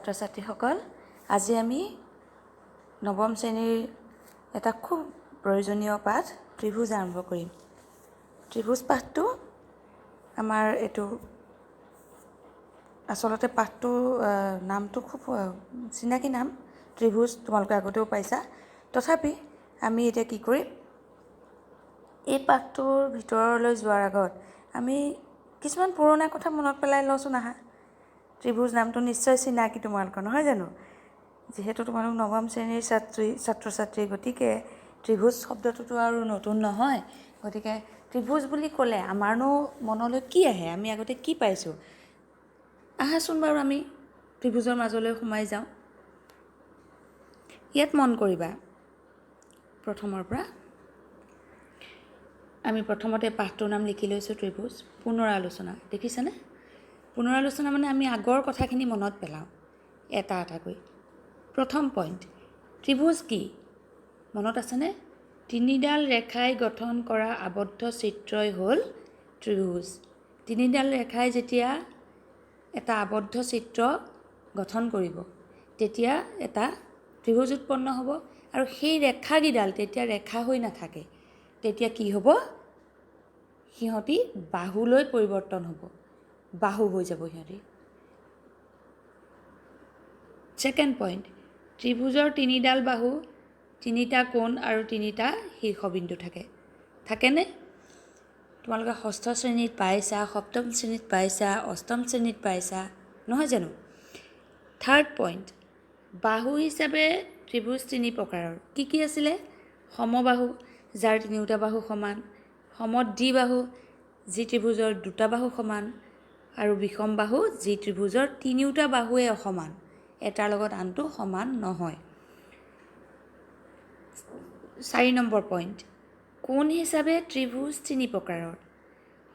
ছাত্ৰ-ছাত্ৰীসকল, আজি আমি নৱম শ্ৰেণীৰ এটা খুব প্ৰয়োজনীয় পাঠ ত্ৰিভুজ আৰম্ভ কৰিম। ত্ৰিভুজ পাঠটো আমাৰ এইটো আচলতে পাঠটো নামটো খুব চিনাকি নাম, ত্ৰিভুজ তোমালোকে আগতেও পাইছা। তথাপি আমি এতিয়া কি কৰিম, এই পাঠটোৰ ভিতৰলৈ যোৱাৰ আগত আমি কিছুমান পুৰণা কথা মনত পেলাই লওঁচোন আহা। ত্ৰিভুজ নামটো নিশ্চয় চিনাকি তোমালোকৰ, নহয় জানো? যিহেতু তোমালোক নৱম শ্ৰেণীৰ ছাত্ৰ-ছাত্ৰী, গতিকে ত্ৰিভুজ শব্দটোতো আৰু নতুন নহয়। গতিকে ত্ৰিভুজ বুলি ক'লে আমাৰনো মনলৈ কি আহে, আমি আগতে কি পাইছোঁ? আহাচোন বাৰু আমি ত্ৰিভুজৰ মাজলৈ সোমাই যাওঁ। ইয়াত মন কৰিবা, প্ৰথমৰ পৰা আমি প্ৰথমতে পাঠটোৰ নাম লিখি লৈছোঁ ত্ৰিভুজ। পুনৰালোচনা, দেখিছেনে? পুনৰালোচনা মানে আমি আগৰ কথাখিনি মনত পেলাওঁ এটা এটাকৈ। প্ৰথম পইণ্ট, ত্ৰিভুজ কি? মনত আছেনে? তিনিডাল ৰেখাই গঠন কৰা আবদ্ধ চিত্ৰই হ'ল ত্ৰিভুজ। তিনিডাল ৰেখাই যেতিয়া এটা আবদ্ধ চিত্ৰ গঠন কৰিব, তেতিয়া এটা ত্ৰিভুজ উৎপন্ন হ'ব। আৰু সেই ৰেখাকেইডাল তেতিয়া ৰেখা হৈ নাথাকে, তেতিয়া কি হ'ব? সিহঁতি বাহুলৈ পৰিৱৰ্তন হ'ব, বাহু হৈ যাব সিহঁতি। ছেকেণ্ড পইণ্ট, ত্ৰিভুজৰ তিনিডাল বাহু, তিনিটা কোণ আৰু তিনিটা শীৰ্ষবিন্দু থাকে। থাকেনে? তোমালোকে ষষ্ঠ শ্ৰেণীত পাইছা, সপ্তম শ্ৰেণীত পাইছা, অষ্টম শ্ৰেণীত পাইছা, নহয় জানো? থাৰ্ড পইণ্ট, বাহু হিচাপে ত্ৰিভুজ তিনি প্ৰকাৰৰ। কি কি আছিলে? সমবাহু, যাৰ তিনিওটা বাহু সমান; সমদ্বিবাহু, যি ত্ৰিভুজৰ দুটা বাহু সমান; আৰু বিষমবাহু, যি ত্ৰিভুজৰ তিনিওটা বাহুৱে অসমান, এটাৰ লগত আনটো সমান নহয়। 4 নম্বৰ পইণ্ট, কোণ হিচাপে ত্ৰিভুজ তিনি প্ৰকাৰৰ।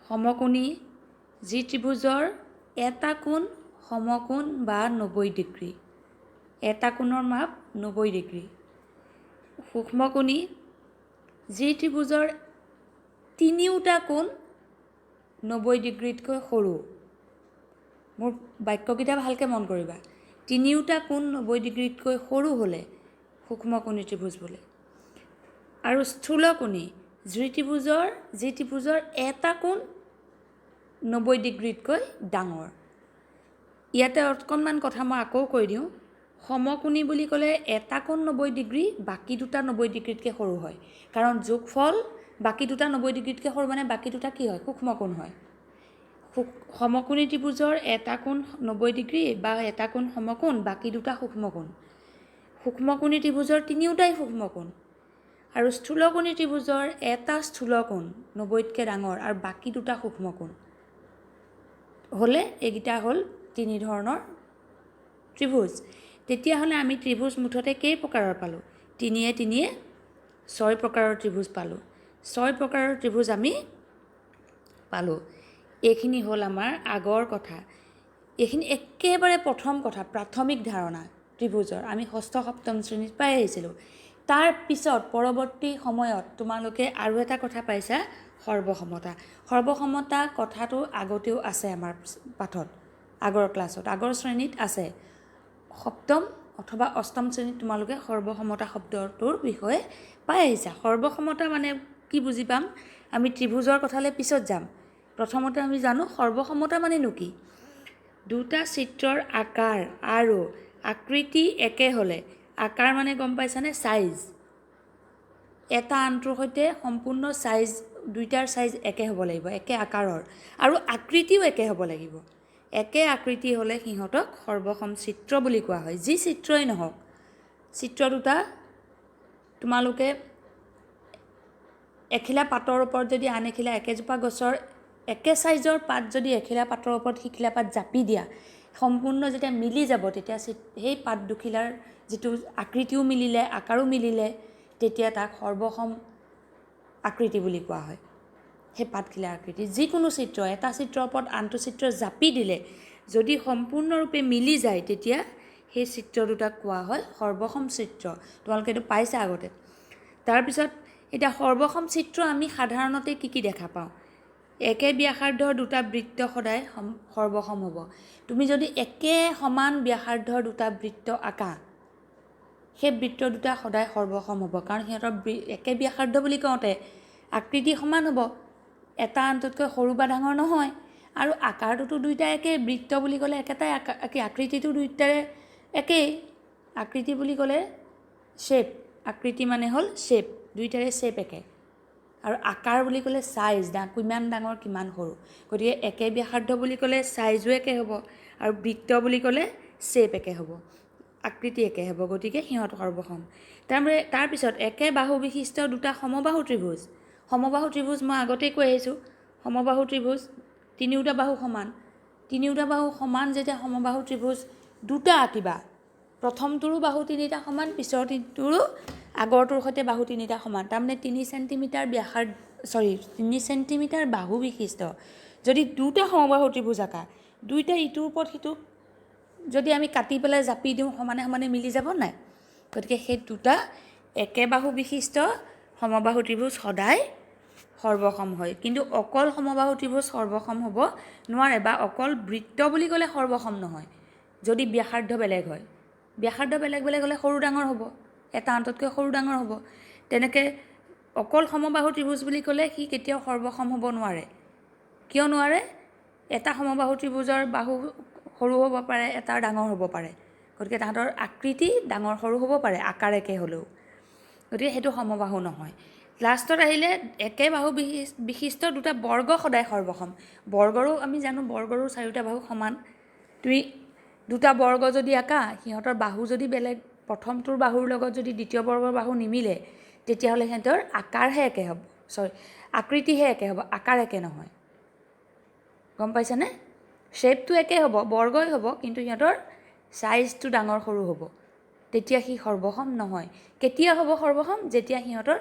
সমকোণী, যি ত্ৰিভুজৰ এটা কোণ সমকোণ বা 90 ডিগ্ৰী, এটা কোণৰ মাপ 90 ডিগ্ৰী। সূক্ষ্মকোণী, যি ত্ৰিভুজৰ তিনিওটা কোণ 90 ডিগ্ৰীতকৈ সৰু। মোৰ বাক্যকেইটা ভালকৈ মন কৰিবা। তিনিওটা কোণ 90 ডিগ্ৰীতকৈ সৰু হ'লে সূক্ষ্মকোণী ত্ৰিভুজ বোলে। আৰু স্থূলকোণী, যি ত্ৰিভুজৰ এটা কোণ 90 ডিগ্ৰীতকৈ ডাঙৰ। ইয়াতে অকণমান কথা মই আকৌ কৈ দিওঁ। সমকোণী বুলি ক'লে এটা কোণ 90 ডিগ্ৰী, বাকী দুটা 90 ডিগ্ৰীতকৈ সৰু হয়। কাৰণ যোগফল বাকী দুটা 90 ডিগ্ৰীতকৈ সৰু মানে বাকী দুটা কি হয়? সূক্ষ্মকোণ হয়। সমকোণী ত্ৰিভুজৰ এটা কোণ 90 ডিগ্ৰী বা এটা কোণ সমকোণ, বাকী দুটা সূক্ষ্মকোণ। সূক্ষ্মকোণী ত্ৰিভুজৰ তিনিওটাই সূক্ষ্মকোণ। আৰু স্থূলকোণী ত্ৰিভুজৰ এটা স্থূলকোণ 90তকৈ ডাঙৰ আৰু বাকী দুটা সূক্ষ্মকোণ হ'লে এইকেইটা হ'ল তিনি ধৰণৰ ত্ৰিভুজ। তেতিয়াহ'লে আমি ত্ৰিভুজ মুঠতে কেই প্ৰকাৰৰ পালোঁ? তিনিয়ে 6 প্ৰকাৰৰ ত্ৰিভুজ পালোঁ। 6 প্ৰকাৰৰ ত্ৰিভুজ আমি পালোঁ। এইখিনি হ'ল আমাৰ আগৰ কথা। এইখিনি একেবাৰে প্ৰথম কথা, প্ৰাথমিক ধাৰণা ত্ৰিভুজৰ, আমি ষষ্ঠ সপ্তম শ্ৰেণীত পাই আহিছিলোঁ। তাৰ পিছত পৰৱৰ্তী সময়ত তোমালোকে আৰু এটা কথা পাইছা, সৰ্বসমতা। সৰ্বসমতা কথাটো আগতেও আছে আমাৰ পাঠত, আগৰ ক্লাছত, আগৰ শ্ৰেণীত আছে। সপ্তম অথবা অষ্টম শ্ৰেণীত তোমালোকে সৰ্বসমতা শব্দটোৰ বিষয়ে পাই আহিছা। সৰ্বসমতা মানে কি বুজি পাম, আমি ত্ৰিভুজৰ কথালৈ পিছত যাম। প্ৰথমতে আমি জানো সৰ্বসমতা মানেনো কি। দুটা চিত্ৰৰ আকাৰ আৰু আকৃতি একে হ'লে, আকাৰ মানে গম পাইছানে? চাইজ। এটা আনটোৰ সৈতে সম্পূৰ্ণ চাইজ, দুইটাৰ চাইজ একে হ'ব লাগিব, একে আকাৰৰ, আৰু আকৃতিও একে হ'ব লাগিব। একে আকৃতি হ'লে সিহঁতক সৰ্বসম চিত্ৰ বুলি কোৱা হয়। যি চিত্ৰই নহওক, চিত্ৰ দুটা তোমালোকে এখিলা পাতৰ ওপৰত যদি আন এখিলা একেজোপা গছৰ একে চাইজৰ পাত যদি এখিলা পাতৰ ওপৰত সিখিলা পাত জাপি দিয়া, সম্পূৰ্ণ যেতিয়া মিলি যাব, তেতিয়া সেই পাত দুখিলাৰ যিটো আকৃতিও মিলিলে, আকাৰো মিলিলে, তেতিয়া তাক সৰ্বসম আকৃতি বুলি কোৱা হয়। সেই পাতখিলাৰ আকৃতি যিকোনো চিত্ৰ, এটা চিত্ৰৰ ওপৰত আনটো চিত্ৰ জাপি দিলে যদি সম্পূৰ্ণৰূপে মিলি যায়, তেতিয়া সেই চিত্ৰ দুটাক কোৱা হয় সৰ্বসম চিত্ৰ। তোমালোকে এইটো পাইছা আগতে। তাৰপিছত এতিয়া সৰ্বসম চিত্ৰ আমি সাধাৰণতে কি কি দেখা পাওঁ? একে ব্যাসাৰ্ধৰ দুটা বৃত্ত সদায় সৰ্বসম হ'ব। তুমি যদি একে সমান ব্যাসাৰ্ধৰ দুটা বৃত্ত আঁকা, সেই বৃত্ত দুটা সদায় সৰ্বসম হ'ব, কাৰণ সিহঁতৰ একে ব্যাসাৰ্ধ বুলি কওঁতে আকৃতি সমান হ'ব, এটা আনটোতকৈ সৰু বা ডাঙৰ নহয়। আৰু আকাৰটোতো দুইটা একেই, বৃত্ত বুলি ক'লে একেটাই আকৃতিটো দুইটাৰে একেই। আকৃতি বুলি ক'লে শ্বেপ, আকৃতি মানে হ'ল শ্বেপ, দুইটাৰে শ্বেপ একে। আৰু আকাৰ বুলি ক'লে চাইজ, কিমান ডাঙৰ কিমান সৰু। গতিকে একে ব্যাসাৰ্ধ বুলি ক'লে চাইজো একে হ'ব, আৰু বৃত্ত বুলি ক'লে শ্বেপ একে হ'ব, আকৃতি একে হ'ব। গতিকে সিহঁত সৰ্বসম। তাৰপিছত একে বাহু বিশিষ্ট দুটা সমবাহু ত্ৰিভুজ। সমবাহু ত্ৰিভুজ মই আগতেই কৈ আহিছোঁ। সমবাহু ত্ৰিভুজ তিনিওটা বাহু সমান। তিনিওটা বাহু সমান যেতিয়া সমবাহু ত্ৰিভুজ দুটা আঁকিবা, প্ৰথমটোৰো বাহু তিনিটা সমান, পিছৰটোৰো আগৰটোৰ সৈতে বাহু তিনিটা সমান। তাৰমানে 3 চেণ্টিমিটাৰ 3 চেণ্টিমিটাৰ বাহু বিশিষ্ট যদি দুটা সমবাহু ত্ৰিভুজ আঁকা, দুইটা ইটোৰ ওপৰত সিটো যদি আমি কাটি পেলাই জাপি দিওঁ, সমানে সমানে মিলি যাব নাই? গতিকে সেই দুটা একে বাহু বিশিষ্ট সমবাহু ত্ৰিভুজ সদায় সৰ্বসম হয়। কিন্তু অকল সমবাহু ত্ৰিভুজ সৰ্বসম হ'ব নোৱাৰে, বা অকল বৃত্ত বুলি ক'লে সৰ্বসম নহয়, যদি ব্যাসাৰ্ধ বেলেগ হয়। ব্যাসাৰ্ধ বেলেগ বেলেগ হ'লে সৰু ডাঙৰ হ'ব, এটা আনটোতকৈ সৰু ডাঙৰ হ'ব। তেনেকৈ অকল সমবাহু ত্ৰিভুজ বুলি ক'লে সি কেতিয়াও সৰ্বসম হ'ব নোৱাৰে। কিয় নোৱাৰে? এটা সমবাহু ত্ৰিভুজৰ বাহু সৰু হ'ব পাৰে, এটাৰ ডাঙৰ হ'ব পাৰে। গতিকে তাহাঁতৰ আকৃতি ডাঙৰ সৰু হ'ব পাৰে, আকাৰ একে হ'লেও। গতিকে সেইটো সমবাহু নহয়। লাষ্টত আহিলে একে বাহু বিশিষ্ট দুটা বৰ্গ সদায় সৰ্বসম। বৰ্গৰো আমি জানো, বৰ্গৰো চাৰিওটা বাহু সমান। তুমি দুটা বৰ্গ যদি আঁকা, সিহঁতৰ বাহু যদি বেলেগ, প্ৰথমটোৰ বাহুৰ লগত যদি দ্বিতীয় বৰ্গৰ বাহু নিমিলে, তেতিয়াহ'লে সিহঁতৰ আকাৰহে একে হ'ব, আকৃতিহে একে হ'ব, আকাৰ একে নহয়। গম পাইছানে? শ্বেপটো একে হ'ব, বৰ্গই হ'ব, কিন্তু সিহঁতৰ চাইজটো ডাঙৰ সৰু হ'ব। তেতিয়া সি সৰ্বসম নহয়। কেতিয়া হ'ব সৰ্বসম? যেতিয়া সিহঁতৰ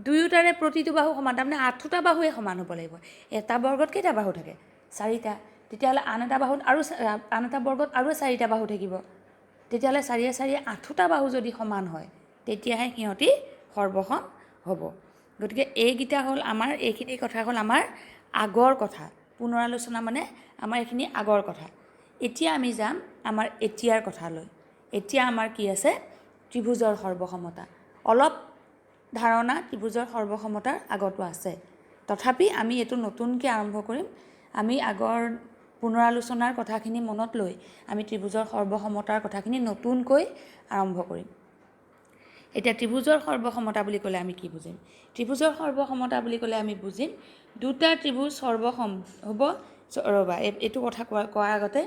দুয়োটাৰে প্ৰতিটো বাহু সমান, তাৰমানে 8টা বাহুৱে সমান হ'ব লাগিব। এটা বৰ্গত কেইটা বাহু থাকে? 4টা। তেতিয়াহ'লে আন এটা বৰ্গত আৰু 4টা বাহু থাকিব। তেতিয়াহ'লে 4 4 8টা বাহু যদি সমান হয়, তেতিয়াহে সিহঁতি সৰ্বসম হ'ব। গতিকে এইকেইটা হ'ল আমাৰ, এইখিনি কথা হ'ল আমাৰ আগৰ কথা। পুনৰালোচনা মানে আমাৰ এইখিনি আগৰ কথা। এতিয়া আমি যাম আমাৰ এতিয়াৰ কথালৈ। এতিয়া আমাৰ কি আছে? ত্ৰিভুজৰ সৰ্বসমতা। অলপ ধাৰণা ত্ৰিভুজৰ সৰ্বসমতাৰ আগতো আছে, তথাপি আমি এইটো নতুনকৈ আৰম্ভ কৰিম। আমি আগৰ পুনৰালোচনাৰ কথাখিনি মনত লৈ আমি ত্ৰিভুজৰ সৰ্বসমতাৰ কথাখিনি নতুনকৈ আৰম্ভ কৰিম। এতিয়া ত্ৰিভুজৰ সৰ্বসমতা বুলি ক'লে আমি কি বুজিম? ত্ৰিভুজৰ সৰ্বসমতা বুলি ক'লে আমি বুজিম দুটা ত্ৰিভুজ সৰ্বসম হ'ব। ৰ'বা, এইটো কথা কোৱাৰ আগতে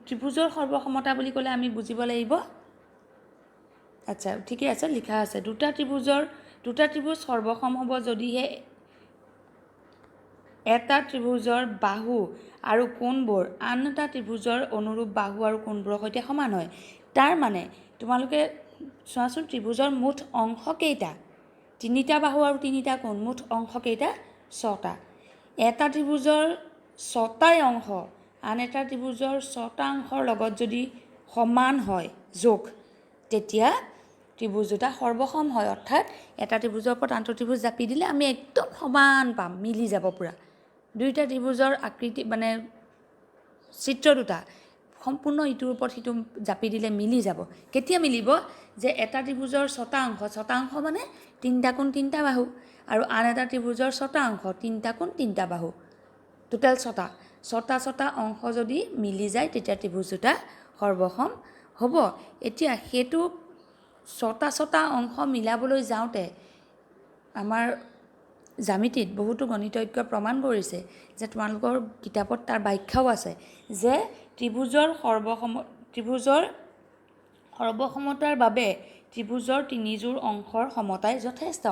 ত্ৰিভুজৰ সৰ্বসমতা বুলি ক'লে আমি বুজিব লাগিব, আচ্ছা ঠিকে আছে, লিখা আছে, দুটা ত্ৰিভুজ সৰ্বসম হ'ব যদিহে এটা ত্ৰিভুজৰ বাহু আৰু কোণবোৰ আন এটা ত্ৰিভুজৰ অনুৰূপ বাহু আৰু কোণবোৰৰ সৈতে সমান হয়। তাৰ মানে তোমালোকে চোৱাচোন, ত্ৰিভুজৰ মুঠ অংশ কেইটা? 3টা বাহু আৰু 3টা কোণ, মুঠ অংশ কেইটা? 6টা। এটা ত্ৰিভুজৰ 6টাই অংশ আন এটা ত্ৰিভুজৰ 6টা অংশৰ লগত যদি সমান হয়, যোগ, তেতিয়া ত্ৰিভুজ দুটা সৰ্বসম হয়। অৰ্থাৎ এটা ত্ৰিভুজৰ ওপৰত আনটো ত্ৰিভুজ জাপি দিলে আমি একদম সমান পাম, মিলি যাব পুৰা। দুইটা ত্ৰিভুজৰ আকৃতি মানে চিত্ৰ দুটা সম্পূৰ্ণ ইটোৰ ওপৰত সিটো জাপি দিলে মিলি যাব। কেতিয়া মিলিব? যে এটা ত্ৰিভুজৰ 6টা অংশ মানে 3টা কোণ 3টা বাহু, আৰু আন এটা ত্ৰিভুজৰ 6টা অংশ 3টা কোণ 3টা বাহু, টোটেল 6টা অংশ যদি মিলি যায়, তেতিয়া ত্ৰিভুজ দুটা সৰ্বসম হ'ব। এতিয়া সেইটো 6টা অংশ মিলাবলৈ যাওঁতে আমাৰ জ্যামিতিত বহুতো গণিতজ্ঞ প্ৰমাণ কৰিছে, যে তোমালোকৰ কিতাপত তাৰ ব্যাখ্যাও আছে, যে ত্ৰিভুজৰ সৰ্বসমতাৰ বাবে ত্ৰিভুজৰ 3যোৰ অংশৰ সমতাই যথেষ্ট।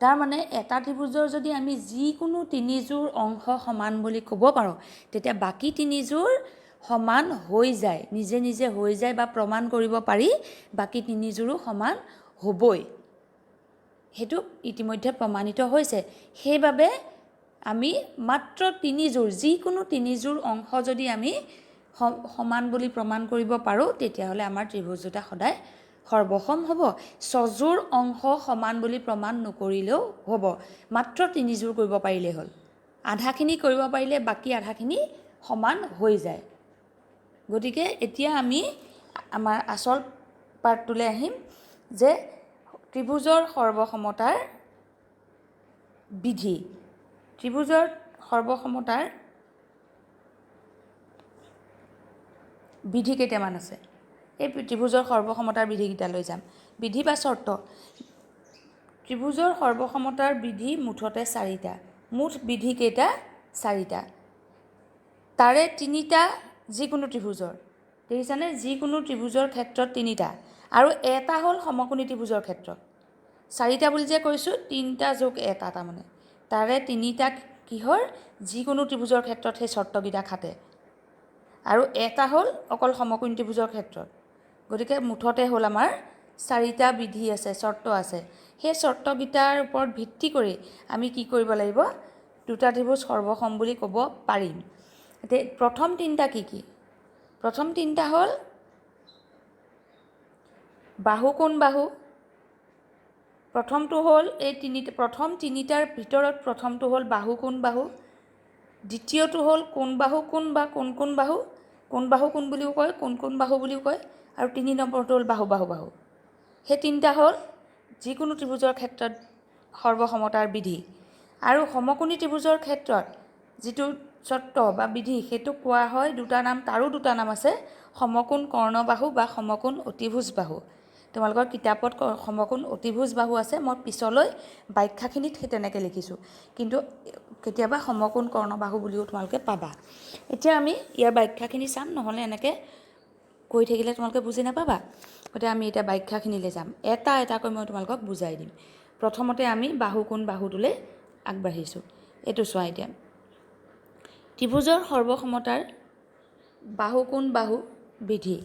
তাৰমানে এটা ত্ৰিভুজৰ যদি আমি যিকোনো 3যোৰ অংশ সমান বুলি ক'ব পাৰোঁ, তেতিয়া বাকী 3যোৰ সমান হৈ যায়, নিজে নিজে হৈ যায়, বা প্ৰমাণ কৰিব পাৰি বাকী 3যোৰো সমান হ'বই। সেইটো ইতিমধ্যে প্ৰমাণিত হৈছে। সেইবাবে আমি মাত্ৰ 3যোৰ, যিকোনো 3যোৰ অংশ যদি আমি সমান বুলি প্ৰমাণ কৰিব পাৰোঁ, তেতিয়াহ'লে আমাৰ ত্ৰিভুজ দুটা সদায় সৰ্বসম হ'ব। 6যোৰ অংশ সমান বুলি প্ৰমাণ নকৰিলেও হ'ব, মাত্ৰ 3যোৰ কৰিব পাৰিলেই হ'ল। আধাখিনি কৰিব পাৰিলে বাকী আধাখিনি সমান হৈ যায়। গতিকে এতিয়া আমি আমাৰ আচল পাৰ্টটোলৈ আহিম যে ত্ৰিভুজৰ সৰ্বসমতাৰ বিধি। ত্ৰিভুজৰ সৰ্বসমতাৰ বিধি কেইটামান আছে। এই ত্ৰিভুজৰ সৰ্বসমতাৰ বিধিকেইটা লৈ যাম। বিধি বা চৰ্ত। ত্ৰিভুজৰ সৰ্বসমতাৰ বিধি মুঠতে 4টা। মুঠ বিধি কেইটা 4টা। তাৰে 3টা যিকোনো ত্ৰিভুজৰ, দেখিছানে, যিকোনো ত্ৰিভুজৰ ক্ষেত্ৰত 3টা, আৰু এটা হ'ল সমকোণী ত্ৰিভুজৰ ক্ষেত্ৰত। 4টা বুলি যে কৈছোঁ 3টা যোগ 1 তাৰমানে, তাৰে 3টা কিহৰ, যিকোনো ত্ৰিভুজৰ ক্ষেত্ৰত সেই চৰ্তকেইটা খাটে, আৰু এটা হ'ল অকল সমকোণী ত্ৰিভুজৰ ক্ষেত্ৰত। গতিকে মুঠতে হ'ল আমাৰ 4টা বিধি আছে, চৰ্ত আছে। সেই চৰ্তকেইটাৰ ওপৰত ভিত্তি কৰি আমি কি কৰিব লাগিব, দুটা ত্ৰিভুজ সৰ্বসম বুলি ক'ব পাৰিম। এতিয়া প্ৰথম 3টা কি কি? প্ৰথম 3টা হ'ল বাহু কোণ বাহু। প্ৰথমটো হ'ল প্ৰথম 3টাৰ ভিতৰত প্ৰথমটো হ'ল বাহু কোণ বাহু। দ্বিতীয়টো হ'ল কোণ বাহু কোণ বা কোণ কোণ বাহু। কোণ বাহু কোণ বুলিও কয়, কোণ কোণ বাহু বুলিও কয়। আৰু 3 নম্বৰটো হ'ল বাহু বাহু বাহু। সেই 3টা হ'ল যিকোনো ত্ৰিভুজৰ ক্ষেত্ৰত সৰ্বসমতাৰ বিধি। আৰু সমকোণী ত্ৰিভুজৰ ক্ষেত্ৰত যিটো চৰ্ত বা বিধি, সেইটো কোৱা হয় দুটা নাম, তাৰো দুটা নাম আছে, সমকোণ কৰ্ণবাহু বা সমকোণ অতিভুজ বাহু। তোমালোকৰ কিতাপত সমকোণ অতিভুজ বাহু আছে, মই পিছলৈ ব্যাখ্যাখিনিত সেই তেনেকৈ লিখিছোঁ, কিন্তু কেতিয়াবা সমকোণ কৰ্ণবাহু বুলিও তোমালোকে পাবা। এতিয়া আমি ইয়াৰ ব্যাখ্যাখিনি চাম, নহ'লে এনেকৈ কৈ থাকিলে তোমালোকে বুজি নাপাবা। গতিকে আমি এতিয়া ব্যাখ্যাখিনিলৈ যাম, এটা এটাকৈ মই তোমালোকক বুজাই দিম। প্ৰথমতে আমি বাহু কোণ বাহুটোলৈ আগবাঢ়িছোঁ। এইটো চোৱা এতিয়া, ত্ৰিভুজৰ সৰ্বসমতাৰ বাহু কোণ বাহু বিধি।